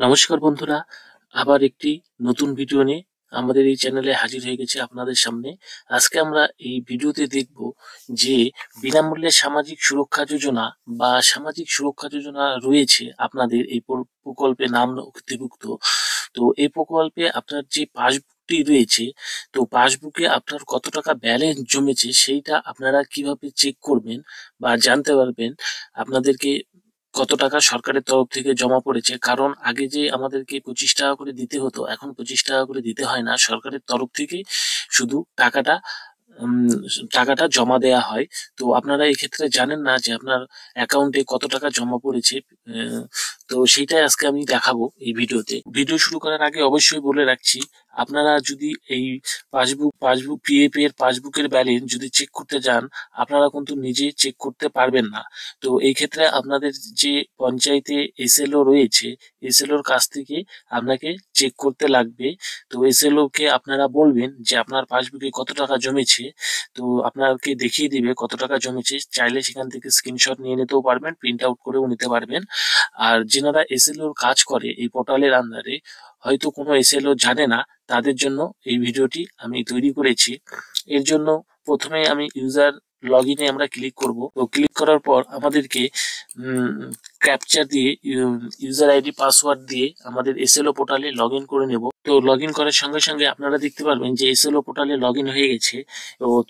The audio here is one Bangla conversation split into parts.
নমস্কার বন্ধুরা, আবার একটি নতুন ভিডিও নিয়ে আমাদের এই চ্যানেলে হাজির হয়ে গেছে আপনাদের সামনে। আজকে আমরা এই ভিডিওতে দেখব যে বিনামূল্যে সামাজিক সুরক্ষা যোজনা বা সামাজিক সুরক্ষা যোজনা রয়েছে আপনাদের এই প্রকল্পে নাম নথিভুক্ত। তো এই প্রকল্পে আপনার যে পাসবুকটি রয়েছে, তো পাসবুকে আপনার কত টাকা ব্যালেন্স জমেছে সেইটা আপনারা কিভাবে চেক করবেন বা জানতে পারবেন আপনাদেরকে কত টাকা সরকারের তরফ থেকে জমা পড়েছে। কারণ আগে যে আমাদেরকে 25 টাকা করে দিতে হতো, এখন 25 টাকা করে দিতে হয় না, সরকারের তরফ থেকে শুধু টাকাটা জমা দেয়া হয়। তো আপনারা এই ক্ষেত্রে জানেন না যে আপনার অ্যাকাউন্টে কত টাকা জমা পড়েছে। তো সেইটাই আজকে আমি দেখাবো এই ভিডিওতে। ভিডিও শুরু করার আগে অবশ্যই বলে রাখছি, আপনারা যদি এই পাসবুক পিএফ এর পাসবুকের ব্যালেন্স যদি চেক করতে যান, আপনারা কিন্তু নিজে চেক করতে পারবেন না। তো এই ক্ষেত্রে আপনাদের যে পঞ্চায়েতে এসএলও রয়েছে, এসএলওর কাছ থেকে আপনাকে চেক করতে লাগবে। তো এসএলও কে আপনারা বলবেন যে আপনার পাসবুকে কত টাকা জমেছে, তো আপনাকে দেখিয়ে দিবে কত টাকা জমেছে। চাইলে সেখান থেকে স্ক্রিনশট নিয়ে নিতেও পারবেন, প্রিন্ট আউট করেও নিতে পারবেন। আর যেনারা এসএলওর কাজ করে এই পোর্টালের আন্ডারে, হয়তো কোনো এসএলও জানে না, তাদের জন্য এই ভিডিওটি আমি তৈরি করেছি। এর জন্য প্রথমে আমি ইউজার লগ ইনে আমরা ক্লিক করব। তো ক্লিক করার পর আমাদেরকে ক্যাপচার দিয়ে ইউজার আইডি পাসওয়ার্ড দিয়ে আমাদের এসএলও পোর্টালে লগ ইন করে নেব। তো লগ ইন করার সঙ্গে সঙ্গে আপনারা দেখতে পারবেন যে এসএলও পোর্টালে লগ ইন হয়ে গেছে।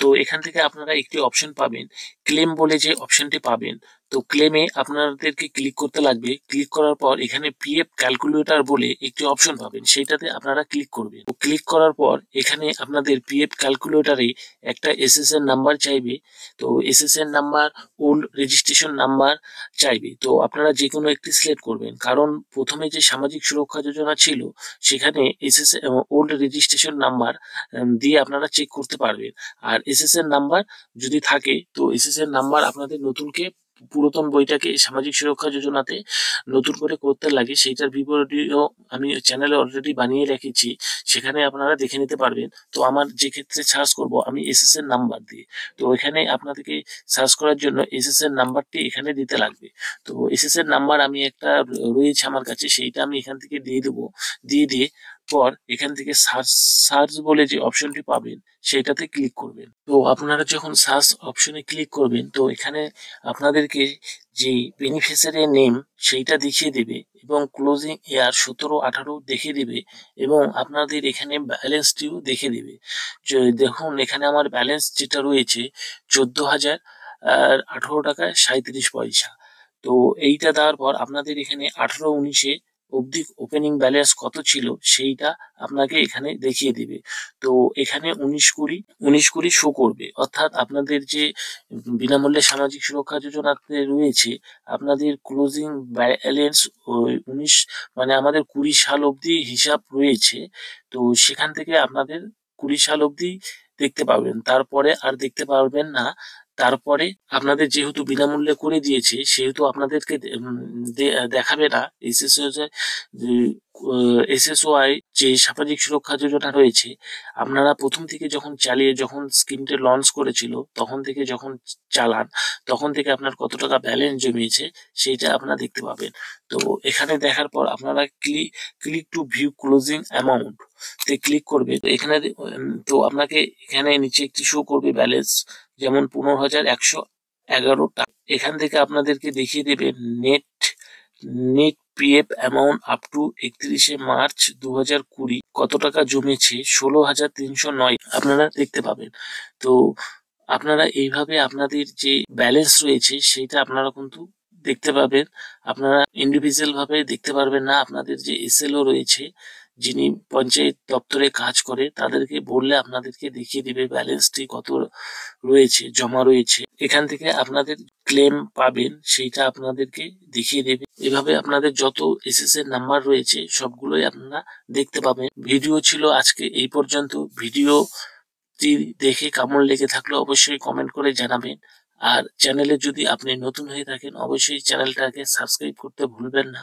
তো এখান থেকে আপনারা একটি অপশন পাবেন, ক্লেম বলে যে অপশনটি পাবেন। তো ক্লেমে আপনাদেরকে ক্লিক করতে লাগবে। ক্লিক করার পর এখানে পিএফ ক্যালকুলেটর বলে একটি অপশন পাবেন, সেইটাতে আপনারা ক্লিক করবেন। তো ক্লিক করার পর এখানে আপনাদের পিএফ ক্যালকুলেটরে একটা এসএসএন নাম্বার চাইবে। তো SSN number, old registration number চাইবে। তো আপনারা যে কোনো একটি সিলেক্ট করবেন, কারণ প্রথমে যে সামাজিক সুরক্ষা যোজনা ছিল সেখানে ওল্ড রেজিস্ট্রেশন নাম্বার দিয়ে আপনারা চেক করতে পারবেন। আর এসএসএন নাম্বার যদি থাকে, তো এসএসএন নাম্বার আপনাদের নতুনকে পুরাতন বইটাকে সামাজিক সুরক্ষা যোজনাতে নতুন করে করতে লাগে, সেইটার ভিডিও আমি চ্যানেলে অলরেডি বানিয়ে রেখেছি, সেখানে আপনারা দেখে নিতে পারবেন। তো আমার যে ক্ষেত্রে সার্চ করব আমি এসএসএন নাম্বার দিয়ে, তো এখানে আপনাদেরকে সার্চ করার জন্য এসএসএন নাম্বারটি এখানে দিতে লাগবে। তো এসএসএন নাম্বার আমি একটা রয়েছে আমার কাছে, সেইটা আমি এখান থেকে দিয়ে দেবো। দিয়ে পর এখান থেকে সার্চ বলে যে অপশনটি পাবেন সেটাতে ক্লিক করবেন। তো আপনারা যখন সার্চ অপশনে ক্লিক করবেন, তো এখানে আপনাদেরকে যে বেনিফিশিয়ারি নেম সেইটা দেখিয়ে দেবে এবং ক্লোজিং ইয়ার 17-18 দেখিয়ে দিবে এবং আপনাদের এখানে ব্যালেন্সটিও দেখে দিবে। দেখুন এখানে আমার ব্যালেন্স যেটা রয়েছে 14,018 টাকা 37 পয়সা। তো এইটা দেওয়ার পর আপনাদের এখানে 18-19 অবধি ওপেনিং ব্যালেন্স কত ছিল সেইটা আপনাকে এখানে দেখিয়ে দিবে। তো এখানে 19-20 শো করবে, অর্থাৎ আপনাদের যে বিনামূল্যে সামাজিক সুরক্ষা যোজনাতে রয়েছে আপনাদের ক্লোজিং ব্যালেন্স 19, মানে আমাদের 20 সাল অবধি হিসাব রয়েছে। তো সেখান থেকে আপনাদের 20 সাল অবধি দেখতে পাবেন, তারপরে আর দেখতে পারবেন না। তারপরে আপনাদের যেহেতু বিনামূল্যে করে দিয়েছে সেহেতু আপনাদেরকে দেখাবে না। এসএসওআই যে সামাজিক সুরক্ষা যোজনা রয়েছে, আপনারা প্রথম থেকে যখন স্কিমটা লঞ্চ করেছিল তখন থেকে যখন চালান, তখন থেকে আপনার কত টাকা ব্যালেন্স জমিয়েছে সেইটা আপনারা দেখতে পাবেন। তো এখানে দেখার পর আপনারা click to view closing amount তে ক্লিক করবে। তো এখানে তো আপনাকে এখানে নিচে একটি শো করবে ব্যালেন্স, যেমন 15,111 টাকা। এখান থেকে আপনাদেরকে দেখিয়ে দেবে net PF amount up to 31 March 2020 কত টাকা জমেছে, 16,309 আপনারা দেখতে পাবেন। তো আপনারা এইভাবে আপনাদের যে ব্যালেন্স রয়েছে সেইটা আপনারা কিন্তু দেখতে পাবেন। আপনারা ইন্ডিভিজুয়াল ভাবে দেখতে পারবেন না। আপনাদের যে এসএলও রয়েছে, যিনি পঞ্চায়েত দপ্তরে কাজ করে, তাদেরকে বললে আপনাদেরকে দেখিয়ে দিবে ব্যালেন্সটি কত রয়েছে, জমা রয়েছে। এখান থেকে আপনাদের ক্লেম পাবেন সেইটা আপনাদেরকে দেখিয়ে দেবে। এভাবে আপনাদের যত এসএসএন নাম্বার রয়েছে সবগুলোই আপনারা দেখতে পাবেন। ভিডিও ছিল আজকে এই পর্যন্ত। ভিডিও দেখে কেমন লেগে থাকলে অবশ্যই কমেন্ট করে জানাবেন। আর চ্যানেলে যদি আপনি নতুন হয়ে থাকেন অবশ্যই চ্যানেলটাকে সাবস্ক্রাইব করতে ভুলবেন না।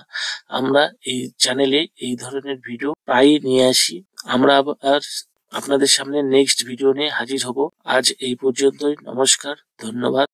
আমরা এই চ্যানেলে এই ধরনের ভিডিও প্রায়ই নিয়ে আসি। আমরা আবার আপনাদের সামনে নেক্সট ভিডিও নিয়ে হাজির হব। আজ এই পর্যন্তই। নমস্কার, ধন্যবাদ।